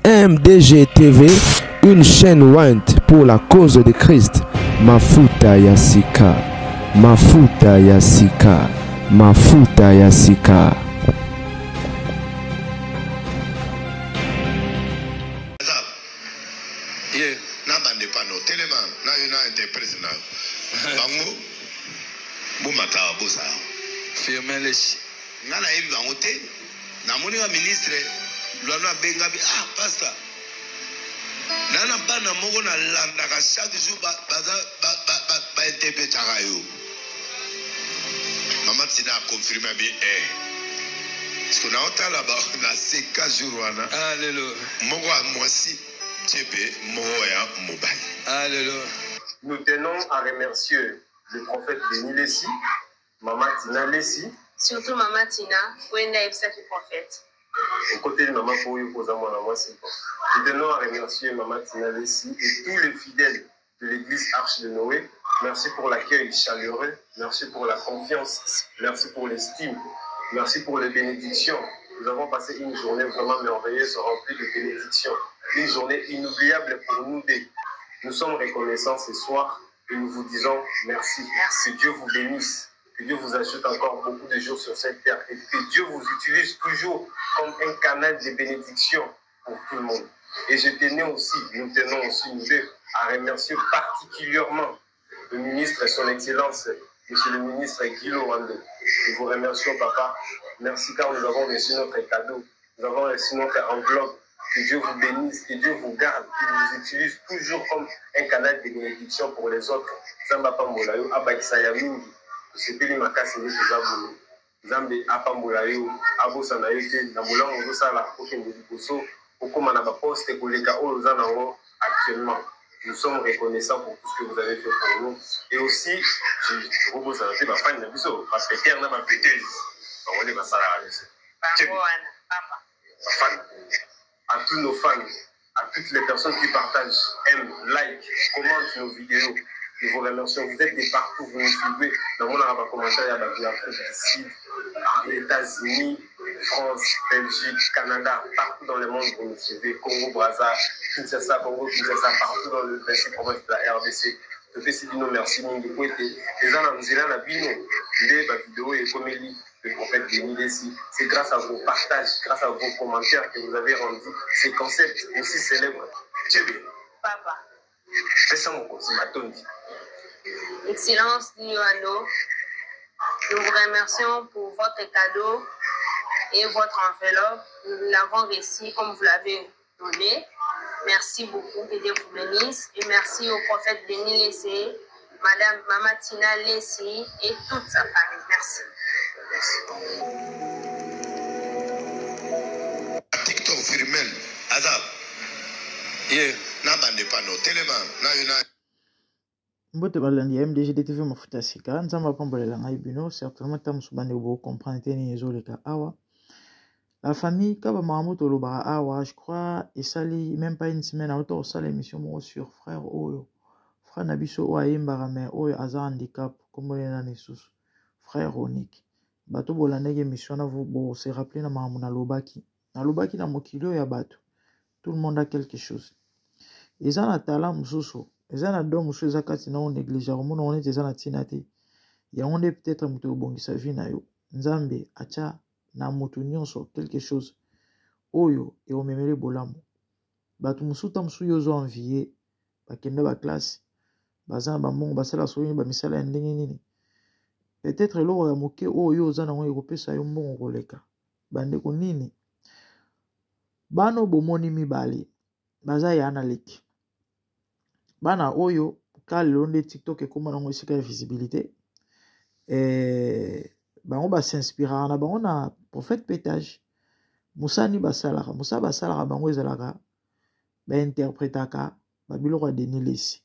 MDG TV, une chaîne Went pour la cause de Christ. Mafuta Yasika, Mafuta Yasika, Mafuta Yasika. Ah, pasteur. Nana bana moko na landa ka chaque jour ba interpréter yo. Maman Tina a confirmé bien parce qu'on a entendu là-bas na ces 4 jours wana. Alléluia. Moko a moisi tebe moko ya mobile. Alléluia. Nous tenons à remercier le prophète Béni Lessi, Maman Tina Lessi, surtout Maman Tina, Wenda Epsaki prophète. Au côté de Maman Pouille, nous tenons à remercier Maman Tina Lessi et tous les fidèles de l'église Arche de Noé. Merci pour l'accueil chaleureux, merci pour la confiance, merci pour l'estime, merci pour les bénédictions. Nous avons passé une journée vraiment merveilleuse, remplie de bénédictions. Une journée inoubliable pour nous deux. Nous sommes reconnaissants ce soir et nous vous disons merci. Que Dieu vous bénisse. Que Dieu vous ajoute encore beaucoup de jours sur cette terre et que Dieu vous utilise toujours comme un canal de bénédiction pour tout le monde. Et nous tenons aussi, nous deux, à remercier particulièrement le ministre et son excellence, monsieur le ministre Guilo Wando. Nous vous remercions, papa. Merci car nous avons reçu notre cadeau. Nous avons reçu notre enveloppe. Que Dieu vous bénisse, que Dieu vous garde, qu'il vous utilise toujours comme un canal de bénédiction pour les autres. Zamba Pambolayo, Abaïsaya Mingi. Sepeli makasi ni tuzabulu Zambe apambola yo abosana yo te na bolango osala okende liboso okoma na ba poste koleka oyo za nango actuellement. Nous sommes reconnaissants pour tout ce que vous avez fait pour nous et aussi je propose à ba fan na biso ba péter na ba péter ba wole ba sala à tous nos fans, à toutes les personnes qui partagent, aiment, like, commentent nos vidéos. Nous vous remercions. Vous êtes de partout, vous nous suivez. Dans mon arabe commentaire, il y a l'Afrique du Sud, les États-Unis, France, Belgique, Canada, partout dans le monde, vous nous suivez. Congo, Brazza, Kinshasa, Congo, Kinshasa, partout dans le 26 provinces de la RDC. Je fais si nous merci, Mingi Kwete. Les gens dans la Bino, les vidéos et comme le prophète Béni Lessi. C'est grâce à vos partages, grâce à vos commentaires que vous avez rendu ces concepts aussi célèbres. Dieu, Papa. Fais ça mon conseil, ma tonne. Excellence Nuano, nous vous remercions pour votre cadeau et votre enveloppe. Nous l'avons reçu comme vous l'avez donné. Merci beaucoup, que Dieu vous bénisse. Et merci au prophète Béni Lessi, Madame Maman Tina Lessi et toute sa famille. Merci. TikTok Firmel, Azab. Nabande pano, Teleman, na Mbote balandi MDG TV Mafuta Yasika nzamba pambolela ngai bino certainement tam subande bo comprendre teni ezoleka awa la famille kaba mamuto loba awa je crois esali même pas une semaine auto osala émission mo sur frère oyo frère nabiso o ayembara mais oyo aza handicap comme na nesusu frère Onik bato bolandaki émission na vous bo se rappeler na mamu na lobaki na mokilo ya bato tout le monde a quelque chose eza na talent mususu eza na don mususu eza kati na on néglige omona on eza na tina te ya on peut-être muto obongisa vie na yo nzambe acha na mutu nyonso quelque chose oyo e omemele bolamu bato mususu mususu yo zo envier bakende ba classe baza ba mbongo basala soyo ba misala ya ndenge nini peut-être eloko ya moke oyo oza nango ekopesa yo mbongo koleka bandeko nini bano bomoni mibale baza ya analytique bana oyo kalelo nde TikTok ekoma nango esika ya visibilité bango basinspiraka na bango na prophète pétage musani basalaka basalaka bango ezalaka bainterprétaka babiloko ya Béni Lessi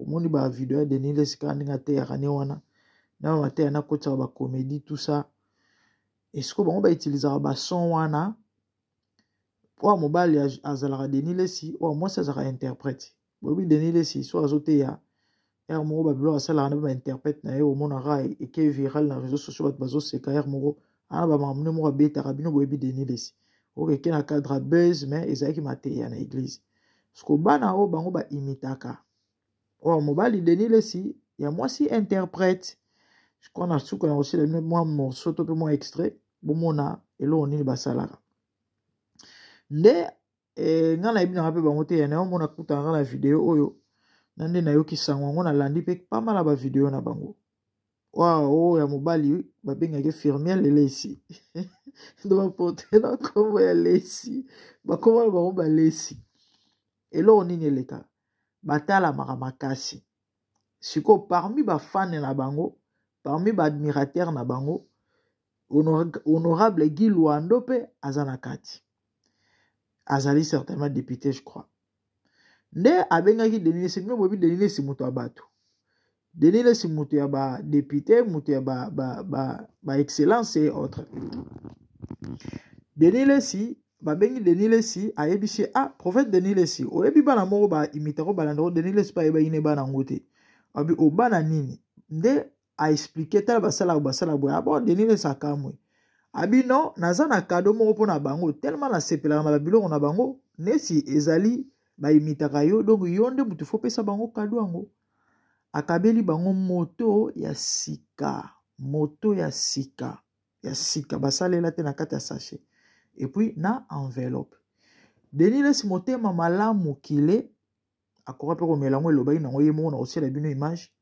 omoni ba video ya Denis Lesika ndinga te ya kane wana na mate na kotsa ba comédie tout ça est-ce que bango ba utiliser ba son wana wa mobali azalaka Denis Lesi wa moi ça sera interprète bobi Denis Lesi so azote ya moko ba bilo asala na ba interprète na ye au mona ra et que viral na réseaux sociaux ba bazo seka moko ana ba mamune mo beta rabino bobi Denis Lesi ok na cadre buzz mais ezaki mate ya na église parce que bana o bango ba imitaka wa mobali Denis Lesi ya moi si interprète je crois na suka na aussi le moi morceau to pe moi extrait bomona elo nini basalaka nde ngana ibina ngape bango te ya na mona kutanga na video oyo nande na yoki sangwango na landi pe pas mal ba video na bango wow ya mobali ba benga ke firmier Lesi ndo ba porte na kombo ya Lesi ba kombo ba ba Lesi elo nini leka batala makasi siko parmi ba fan na bango parmi ba admirateur na bango honorable Guy Luando pe azana kati azali certainement député je crois nde abengaki Denis Lesi mino bobi Denis Lesi muto abato Denis Lesi muto ya ba député muto ya ba excellence et autres Denis Lesi babengi Denis Lesi ayebisi prophète Denis Lesi oyebi bana moko ba imitako balando Denis Lesi pa yeba ine bana ngote abi obana nini nde a expliquer tala basala boya bon Denis Lesi akamwe abi non naza na cadeau moko pona bango tellement na sepela na biloko na bango nesi ezali ba imitaka yo donc yo nde mutu faut pesa bango cadeau ango akabeli bango moto ya sika basalela te na kati ya sachet et puis na enveloppe Denis Lesi motema malamu kile akora pe ko melango elobaki nango ye mona aussi la bino image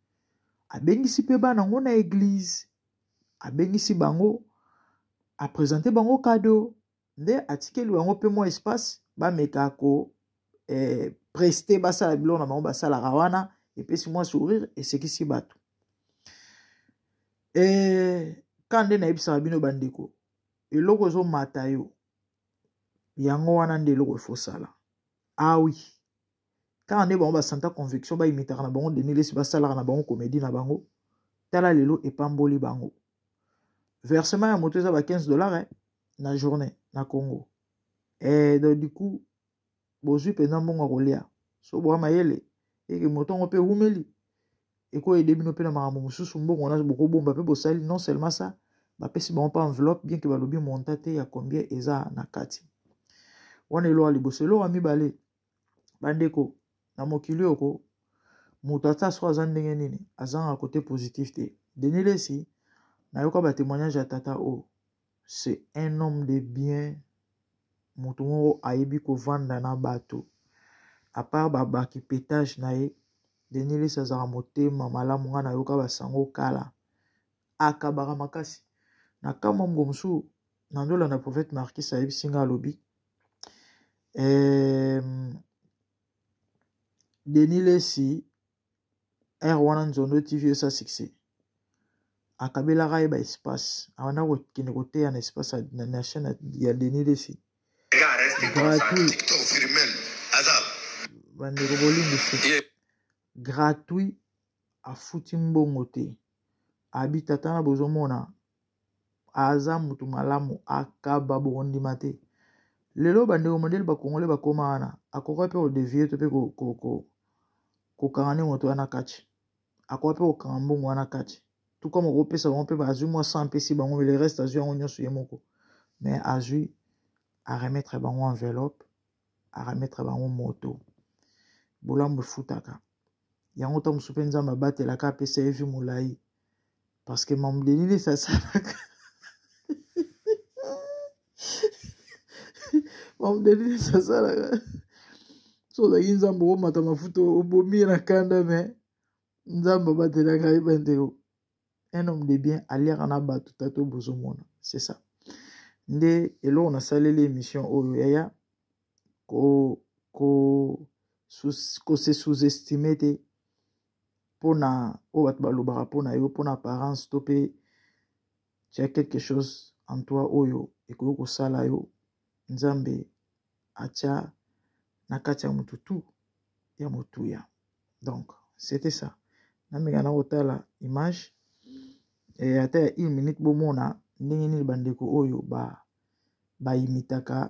abengisi pe bana ngo na église abengisi bango a présenter bango cadeau nde atikeli bango pe mo espace ba meka ko prester basala bilo na bango basala rawana et puis si moi sourire et c'est qui si bato quand nde na ebisa bino bandeko eloko zo matayo yango wana nde eloko efosala oui quand nde bango basanta conviction ba imitaka na bango Denis Lesi basalaka na bango comédie na bango tala lelo epamboli bango versement ya moto eza ba $15 na journée na Congo donc du coup bozwi penza mbongo kolia so bwa mayele eke moto ngo pe humeli eko ede bino pe na makambo mosusu mbongo na boko bomba pe bosali non seulement ça bapesi bango pa enveloppe bien que balobi monta te ya combien eza na kati wana elo aliboso elo wa mibale bandeko na mokili oko moto ata so aza ndenge nini azanga côté positif te Denis Lesi na yoka ba témoignage ya tata c'est un homme de bien moto moko ayebi kovanda na bato à part babaki pétage na ye Denis Lesi azaka motema malamu nga na yoka basango kala akabaka makasi na kama mgo mosu na ndola na prophète Marquis ayebisi nga alobi Denis Lesi wana nzondo TV sa succès akabelaka ye ba espace awana kokende koteya na espace na chaîne ya Denis Lesi gratuit bandeko bolingi gratuit afuti mbongo te abi tata na bozomona aza mutu malamu akaba bondima te lelo bandeko modele bakongole bakoma wana akoka pe odevie to pe kokanga moto wana kati akoka pe kokanga mbongo wana kati tout comme okopesa bango mpe bazwi mwa 100 mpesi bango mais le reste azwi yango nyonso ye moko mais azwi a remettre bango enveloppe a remettre bango moto bolamu efutaka yango ta mosu mpe nzambe abatelaka apesa ye vi molai parce que mam Denis Lesi asalaka mam Denis Lesi asalaka so ozalaki nzambe omata mafuta obomi na kanda me nzambe abatelaka ye bandeko un homme de bien aliaka na bato tato bozomona c'est ça nde eloko nasaleli émission oyo yaya se sous-estimer te mpona oyo bato balobaka mpona yo mpona apparence to mpe tu as quelque chose en toi oyo ekoki kosala yo nzambe atia na kati ya motutu ya motuya donc C'était ça. Namigana otala image. Et à 1 minute bomona ndenge bandeko oyo ba imitaka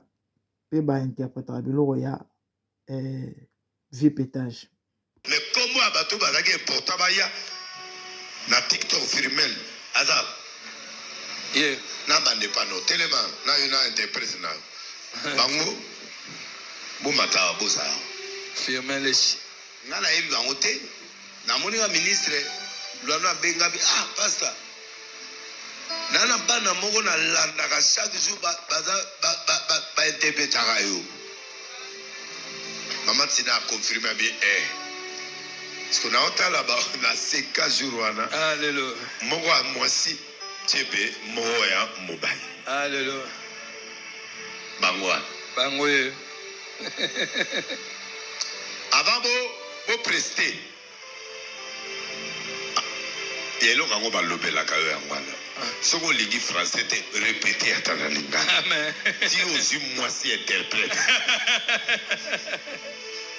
pe ba interprétera biloko ya vie pétage. Mais comment abato bazaki important baya na TikTok firmel azab. Na bande pano telema na una interprète na. Bango bo mata bosa. Firmel ici. Na na yebi bango te. Na moni wa ministre lwana benga bi pastor. Nana bana moko na landa ka chaque jour ba interprétera yo. Maman Tina a confirmé bien parce qu'on a entendu là-bas na seka jour wana. Alléluia. Moko a mwasi tebe moko ya mobile. Alléluia. Bangwa. Bangwe. Avant bo prester. Yelo kango ba lobela ka yo yangwana. Soko ligi français te répéter atana linga. Amen. Dis aux mwasi interprète.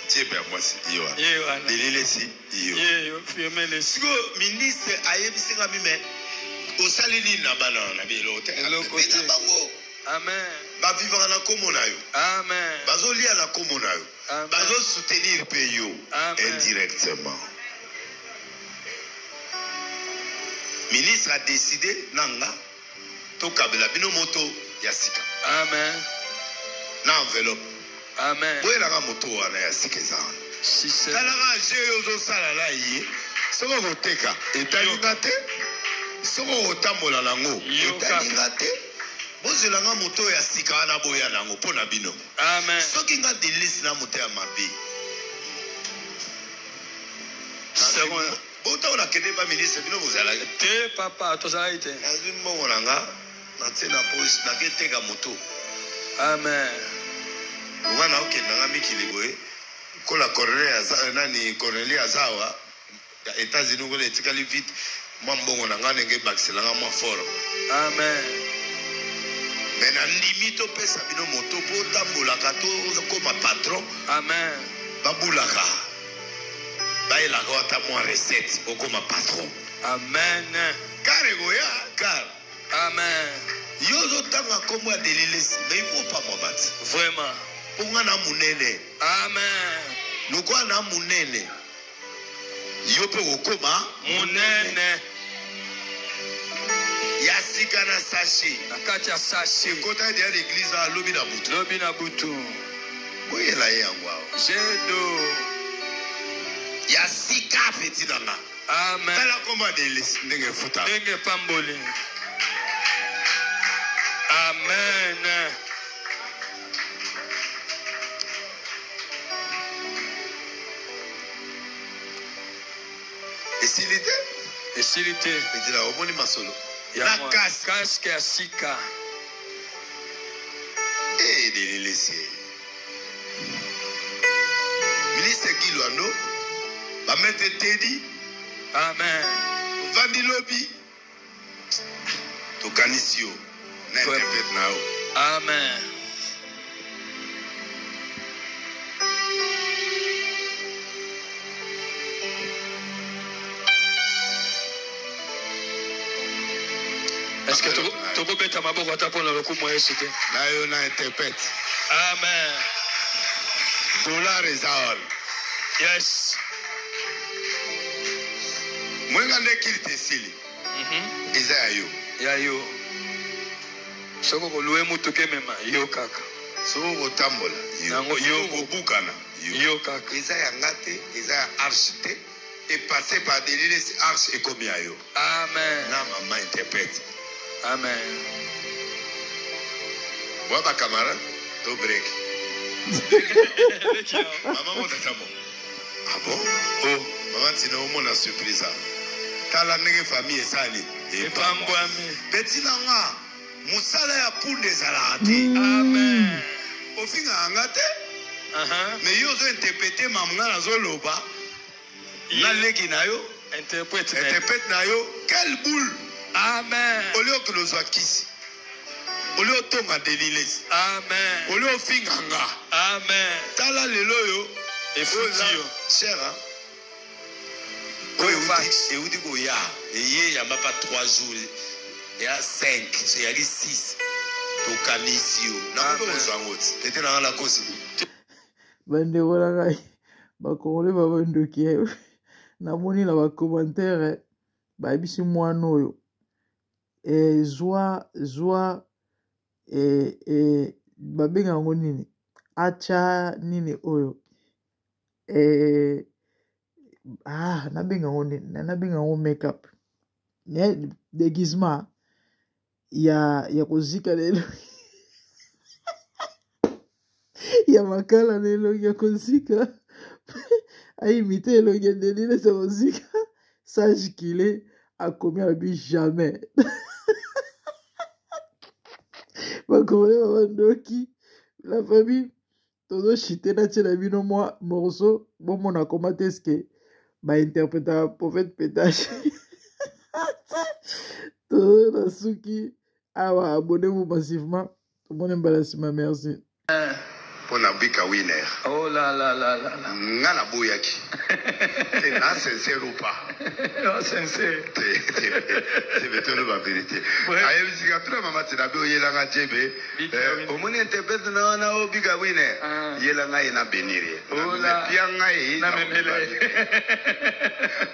Tebe mwasi yo. Yo. Delele si yo. Yo firmel ici. Siko ministre ayebisi nga mime osaleli na bana na belo te. Amen. Ba vivre na komo na yo. Amen. Bazo lia na komo na yo. Bazo soutenir pe yo indirectement. Ministre a décidé nanga to kabela bino moto ya sika. Amen. Na enveloppe. Amen. Boye la moto wana ya sika zana. Si c'est. Kala ga je ozo sala la yi. Soko koteka etalinga te. Soko otambola nango etalinga te. Bozela nga moto ya sika na boya nango pona bino. Amen. Soki nga delisi na moto ya mabe. C'est bon. Bota ona kede ba ministre bino bozala te papa to za ite azwi mbongo nanga na tena poste na keteka moto. Amen. Wana okenda nga mikili boye kola Cornelia azawa ya États-Unis ngole etikali vite mwa mbongo nanga ndenge bakisela nga mwa fort. Amen. Mais na ndimi to pesa bino moto po tambolaka to koma patron. Amen. Babulaka bailaka wata mwa recette okoma patron. Amen. Kare goya kare. Amen. Yozo tanga komwa delilesi mais il faut pas momati. Vraiment. Ponga na munene. Amen. Lokwa na munene. Yope okoma munene. Yasika na sashi. Nakati ya sashi. Kota dia l'église à lobi na butu. Lobi na butu. Oye la yangwa. Jedo. Yasika petit nanga. Amen. Kala koma delilesi ndenge futa. Ndenge pamboli. Amen. Esilite. Edila omoni masolo. Ya casque ya sika. Delilesi. Ministre Kilwano ba mette Teddy. Amen. Vandi lobi. Tokanisio na interprète nao. Amen. Est-ce que tu peux mettre ma boîte à pour le coup moi c'était? Là on a interprète. Amen. Dollar is all. Yes. Moi ngande kilite sili. Isayo. Ya yo. Soko ko luwe mutu ke mema yo kaka. Soko ko tambola. Nango yo ko bukana. Yo kaka. Isaya ngate, Isaya archite et passé par des lignes arch et comme yo. Amen. Na maman interprète. Amen. Moi ba camarade, do break. Maman mon tamo. Ah bon? Oh, maman tina o mona surprise. Tala nege famille sali. Et pambwami. Betina nga musala ya punde zalati. Amen. Ofinga angate? Mais yo zo interpréter mamanga na zo loba. Na leki na yo. Interprète na yo. Quelle boule. Amen. Olio que nous akisi. Olio tonga delilesi. Amen. Olio finganga. Amen. Tala lelo yo. Et futio. Cher hein. Et où dit qu'il y a, il n'y a pas 3 jours, il y a 5, il y a 6. Donc, à l'issue, c'était dans la cause. Bande voilà, bakongole babandoki namoni na bakommentaire bayebisi mwana oyo zwa babenga yango nini acha nini oyo nabenga yango makeup déguisement ya kozika lelo ya makala lelo ya kozika aimité elongi ya Denis sa kozika sache qu'il est a commis à lui jamais bakongole babandoki la famille todo chité na tshela bino mwa morceau bomona comment est-ce que bainterpreta prophète pétage todo na suki awa abonnez-vous massivement tout le monde embalasima merci Pour na bika winner. Oh là là là là là. Ngana boyaki. C'est là sincère ou pas? Non, sincère. C'est peut-être la vérité. Aïe, je suis après maman, c'est d'abord il y a la djebe. Au moins interprète na o bika winner. Il y a la ina bénir. Oh là. Pianga na memele.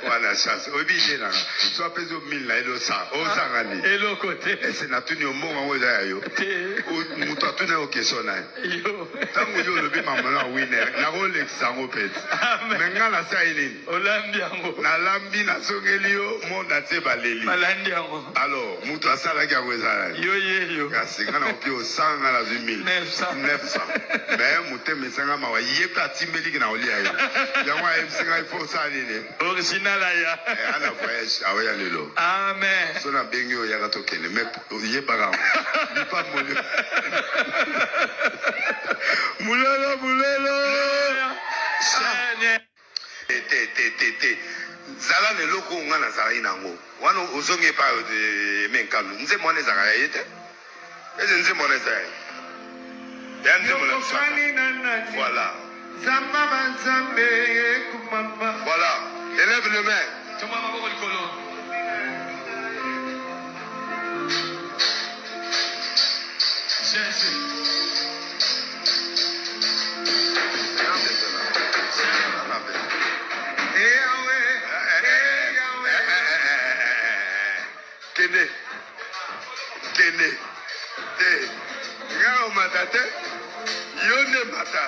Voilà chance. Obligé là. Soit peso 1000 là, elo ça. O sangani. Elo côté. C'est na tuni au moment où ça yo. Ou muto tuni au question là. Yo. Tango le maman winner na Rolex sango pet mais ngala sa ilini olambi yango na lambi na songelio monda te baleli malandi yango alors mutu asala kya kweza yo kasi ngana opio 100 ngala 900 mais mutu mesanga mawa yepa timbeli na olia yo yango ayemsinga ifo sa nini original aya ana voyage awaya lelo amen so na bengi o yaka tokene mais yepa ka ni pas molio Mulelo. Te. Zala ne loko ngana zala inango. Wano uzonge pa de menkalu. Nze mone zala yete. Eze nze mone zala. Ya nze mone. Voilà. Zamba banzambe kumamba. Voilà. Élève le main. Toma maboko likolo. Jésus. Kene. Ngao matate. Yone mata.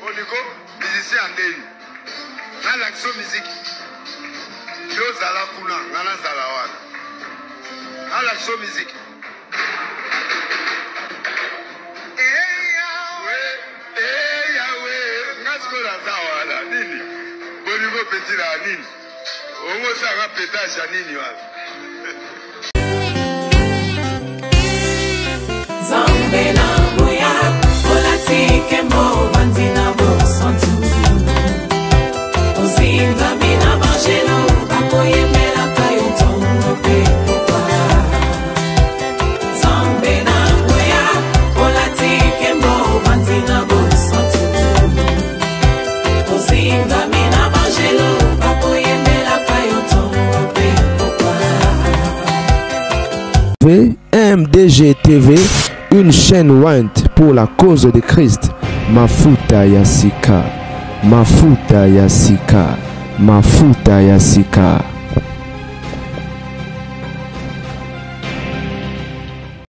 Oniko musicien andeli. Na l'action musique. Yo zala kuna ngana zala wana. Na l'action musique. Ngasko la zawala nini? Boniko petit la nini? Ongo sanga pétage à nini wana? Zambe na moya, olatike mo vanzina mo santu. Ozinga mina bangelo, bakoye mela kayo tongo pe popa. Zambe na moya, olatike mo vanzina mo santu. Ozinga mina bangelo, bakoye mela kayo tongo pe popa. MDG TV, une chaîne Went pour la cause de Christ. Mafuta Yasika, Mafuta Yasika, Mafuta Yasika.